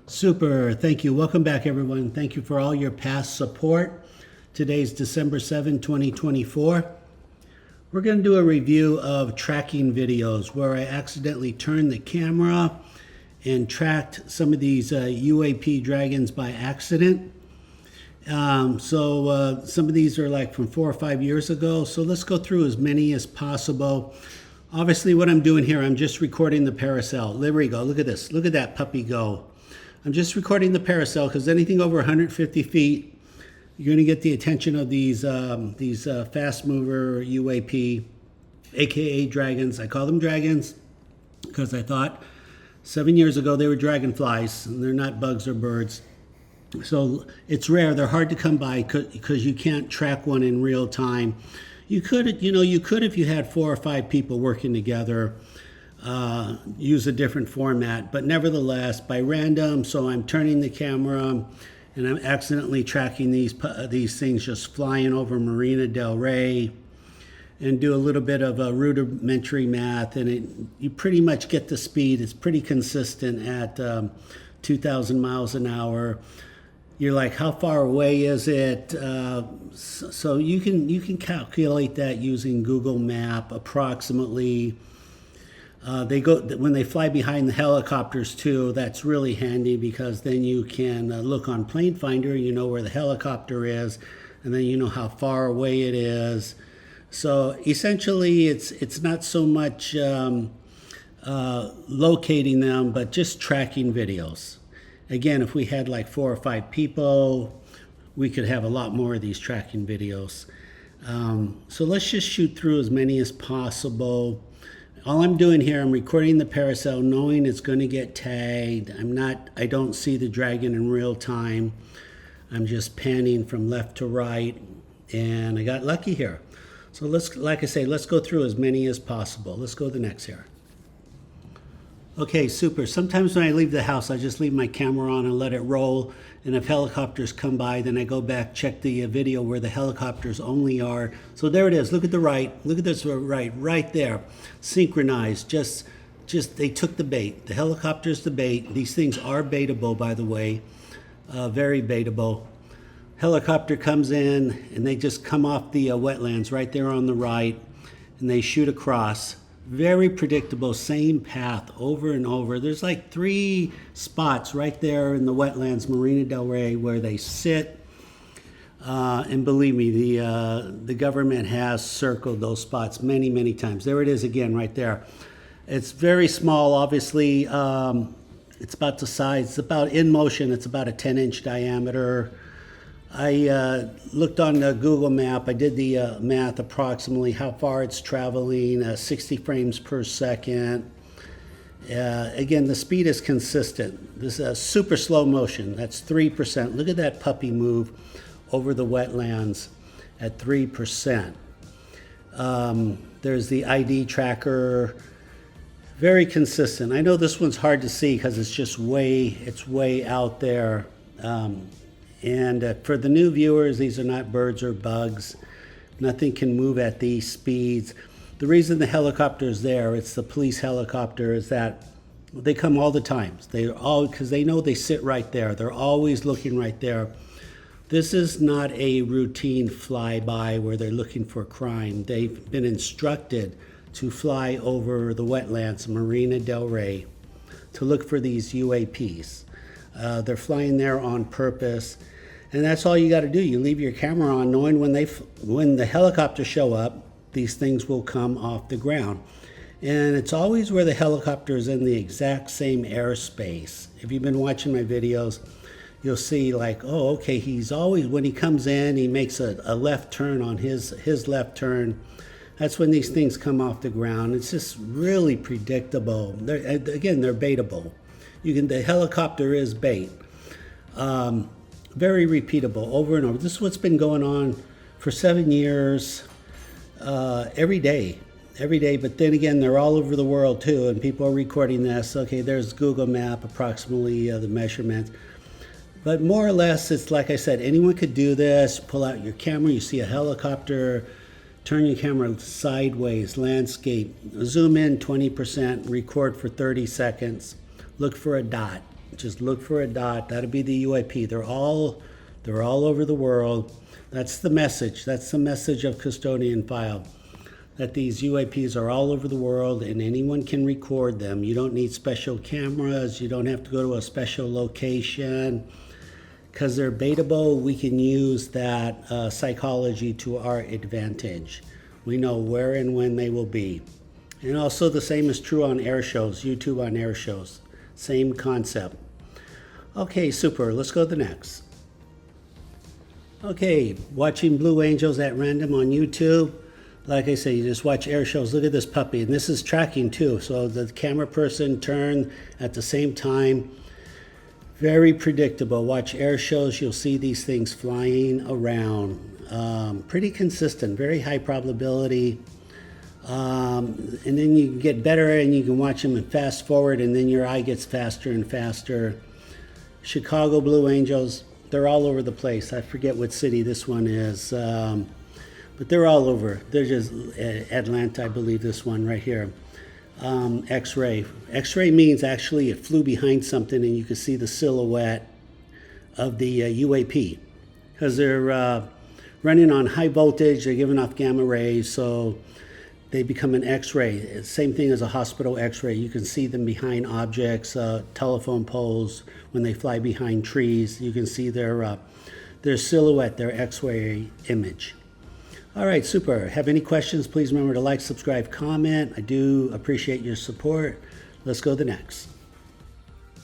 Super. Thank you. Welcome back, everyone. Thank you for all your past support. Today's December 7, 2024. We're going to do a review of tracking videos where I accidentally turned the camera and tracked some of these UAP Dragons by accident. Some of these are like from 4 or 5 years ago. So let's go through as many as possible. Obviously, what I'm doing here, I'm just recording the paracel. There we go. Look at this. Look at that puppy go. I'm just recording the paracel because anything over 150 feet, you're going to get the attention of these fast mover UAP, aka dragons. I call them dragons because I thought 7 years ago they were dragonflies and they're not bugs or birds. So it's rare. They're hard to come by because you can't track one in real time. You could if you had 4 or 5 people working together. Use a different format, but nevertheless by random. So I'm turning the camera and I'm accidentally tracking these things just flying over Marina Del Rey, and do a little bit of a rudimentary math, and you pretty much get the speed. It's pretty consistent at 2,000 miles an hour. You're like, how far away is it? So you can calculate that using Google Map approximately. When they fly behind the helicopters too. That's really handy because then you can look on Plane Finder. You know where the helicopter is, and then you know how far away it is. So essentially, it's not so much locating them, but just tracking videos. Again, if we had like 4 or 5 people, we could have a lot more of these tracking videos. So let's just shoot through as many as possible. All I'm doing here, I'm recording the paracel knowing it's going to get tagged. I don't see the dragon in real time. I'm just panning from left to right, and I got lucky here. So like I say, let's go through as many as possible. Let's go to the next here. Okay, super. Sometimes when I leave the house, I just leave my camera on and let it roll. And if helicopters come by, then I go back, check the video where the helicopters only are. So there it is. Look at the right. Look at this right there. Synchronized. Just they took the bait. The helicopter's the bait. These things are baitable, by the way. Very baitable. Helicopter comes in, and they just come off the wetlands right there on the right, and they shoot across. Very predictable, same path over and over. There's like 3 spots right there in the wetlands, Marina Del Rey, where they sit. And believe me, the government has circled those spots many, many times. There it is again, right there. It's very small, obviously. It's about the size. It's about in motion. It's about a 10-inch diameter. I looked on the Google Map. I did the math approximately how far it's traveling, 60 frames per second. Again, the speed is consistent. This is super slow motion. That's 3%. Look at that puppy move over the wetlands at 3%. There's the ID tracker. Very consistent. I know this one's hard to see because it's way out there. And for the new viewers, these are not birds or bugs. Nothing can move at these speeds. The reason the helicopter is there, it's the police helicopter, is that they come all the time. Because they know they sit right there. They're always looking right there. This is not a routine flyby where they're looking for crime. They've been instructed to fly over the wetlands, Marina Del Rey, to look for these UAPs. They're flying there on purpose. And that's all you got to do. You leave your camera on, knowing when the helicopters show up, these things will come off the ground. And it's always where the helicopter is in the exact same airspace. If you've been watching my videos, you'll see like, oh, okay, he's always, when he comes in, he makes a left turn on his left turn. That's when these things come off the ground. It's just really predictable. They're baitable. The helicopter is bait. Very repeatable over and over. This is what's been going on for 7 years, every day. But then again, they're all over the world too, and people are recording this. Okay, there's Google Map, approximately the measurements. But more or less, it's like I said, anyone could do this. Pull out your camera, you see a helicopter, turn your camera sideways, landscape, zoom in 20%, record for 30 seconds, look for a dot. Just look for a dot. That'll be the UAP. They're all over the world. That's the message. That's the message of Custodian File. That these UAPs are all over the world and anyone can record them. You don't need special cameras. You don't have to go to a special location. Because they're baitable, we can use that psychology to our advantage. We know where and when they will be. And also the same is true on air shows, YouTube on air shows. Same concept. Okay, super. Let's go to the next. Okay, watching Blue Angels at random on YouTube. Like I say, you just watch air shows. Look at this puppy. And this is tracking too. So the camera person turned at the same time. Very predictable. Watch air shows. You'll see these things flying around. Pretty consistent. Very high probability. And then you can get better and you can watch them and fast forward. And then your eye gets faster and faster. Chicago Blue Angels. They're all over the place. I forget what city this one is. But they're all over. They're just Atlanta, I believe, this one right here. X-ray. X-ray means actually it flew behind something and you can see the silhouette of the UAP. Because they're running on high voltage, they're giving off gamma rays, so they become an X-ray. Same thing as a hospital X-ray. You can see them behind objects, telephone poles, when they fly behind trees. You can see their silhouette, their X-ray image. All right, super. Have any questions, please remember to like, subscribe, comment. I do appreciate your support. Let's go to the next.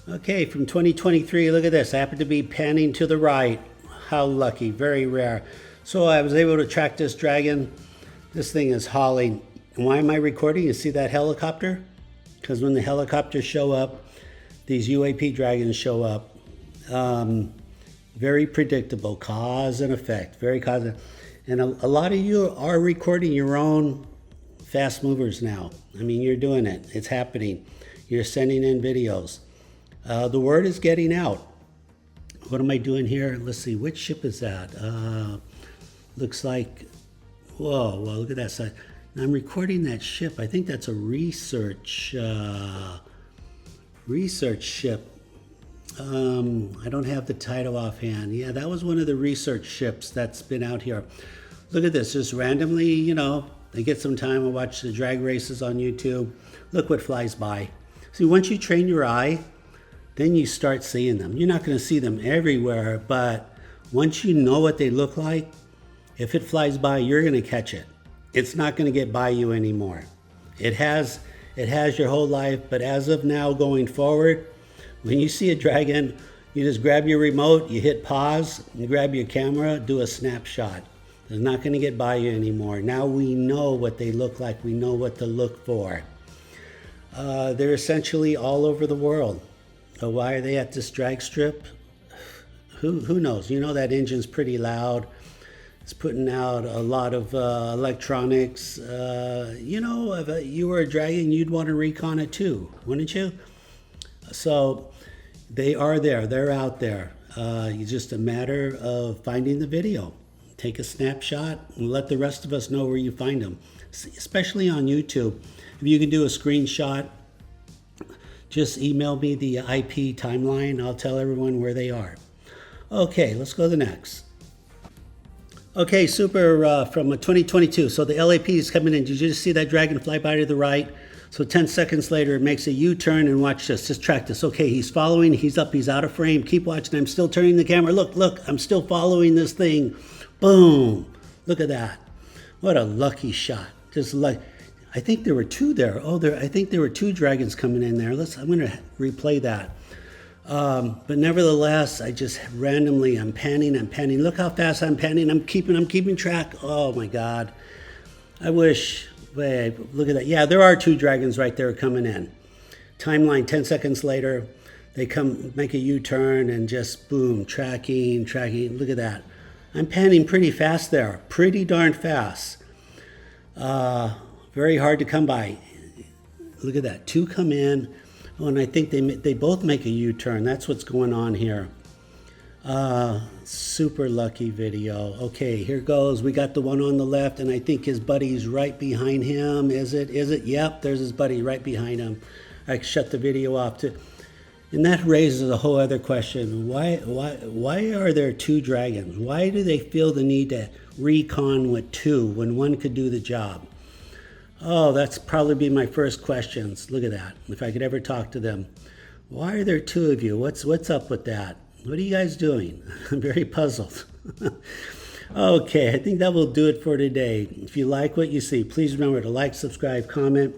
Okay, from 2023, look at this. I happen to be panning to the right. How lucky, very rare. So I was able to track this dragon. This thing is hauling. And why am I recording? You see that helicopter? Because when the helicopters show up, these UAP dragons show up. Very predictable, cause and effect, very cause. And a lot of you are recording your own fast movers now. I mean, you're doing it. It's happening. You're sending in videos. The word is getting out. What am I doing here? Let's see. Which ship is that? Looks like, whoa, well, look at that side. I'm recording that ship. I think that's a research ship. I don't have the title offhand. Yeah, that was one of the research ships that's been out here. Look at this, just randomly, they get some time to watch the drag races on YouTube. Look what flies by. See, once you train your eye, then you start seeing them. You're not going to see them everywhere, but once you know what they look like, if it flies by, you're going to catch it. It's not going to get by you anymore. It has your whole life, but as of now going forward, when you see a dragon, you just grab your remote, you hit pause, you grab your camera, do a snapshot. It's not going to get by you anymore. Now we know what they look like. We know what to look for. They're essentially all over the world. So why are they at this drag strip? Who knows? You know that engine's pretty loud. It's putting out a lot of electronics. If you were a dragon, you'd want to recon it too, wouldn't you? So they are there. They're out there. It's just a matter of finding the video. Take a snapshot and let the rest of us know where you find them, especially on YouTube. If you can do a screenshot, just email me the IP timeline. I'll tell everyone where they are. Okay, let's go to the next. Okay, super, from 2022. So the LAP is coming in. Did you just see that dragon fly by to the right? So 10 seconds later, it makes a U-turn, and watch this. Just track this. Okay, he's following. He's up. He's out of frame. Keep watching. I'm still turning the camera. Look. I'm still following this thing. Boom. Look at that. What a lucky shot. Just like, I think there were two there. I think there were two dragons coming in there. I'm going to replay that. But nevertheless, I just randomly, I'm panning. Look how fast I'm panning. I'm keeping track. Oh my God. I wish. Wait, look at that. Yeah, there are two dragons right there coming in. Timeline, 10 seconds later, they come, make a U-turn and just boom, tracking. Look at that. I'm panning pretty fast there. Pretty darn fast. Very hard to come by. Look at that. Two come in. Oh, and I think they both make a U-turn. That's what's going on here. Super lucky video. Okay, here goes. We got the one on the left, and I think his buddy's right behind him. Is it? Yep, there's his buddy right behind him. I shut the video off too. And that raises a whole other question. Why are there two dragons? Why do they feel the need to recon with two when one could do the job? Oh, that's probably be my first questions. Look at that. If I could ever talk to them. Why are there two of you? What's up with that? What are you guys doing? I'm very puzzled. Okay, I think that will do it for today. If you like what you see, please remember to like, subscribe, comment.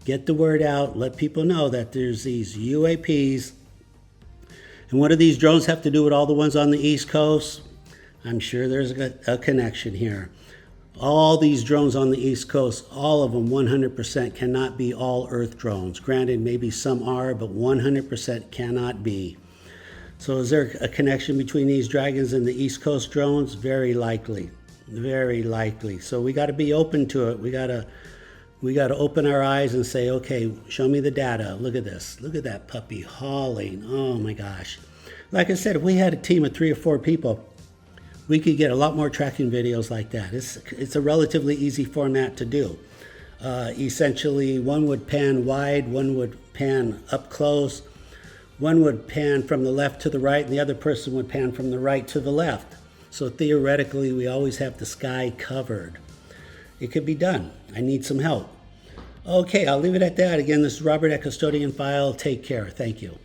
Get the word out. Let people know that there's these UAPs. And what do these drones have to do with all the ones on the East Coast? I'm sure there's a connection here. All these drones on the East Coast, all of them 100% cannot be all Earth drones. Granted, maybe some are, but 100% cannot be. So is there a connection between these dragons and the East Coast drones? Very likely. Very likely. So we got to be open to it. We got to open our eyes and say, okay, show me the data. Look at this. Look at that puppy hauling. Oh my gosh. Like I said, if we had a team of 3 or 4 people, we could get a lot more tracking videos like that. It's a relatively easy format to do. Essentially, one would pan wide, one would pan up close, one would pan from the left to the right, and the other person would pan from the right to the left. So theoretically, we always have the sky covered. It could be done. I need some help. Okay, I'll leave it at that. Again, this is Robert at Custodian File. Take care. Thank you.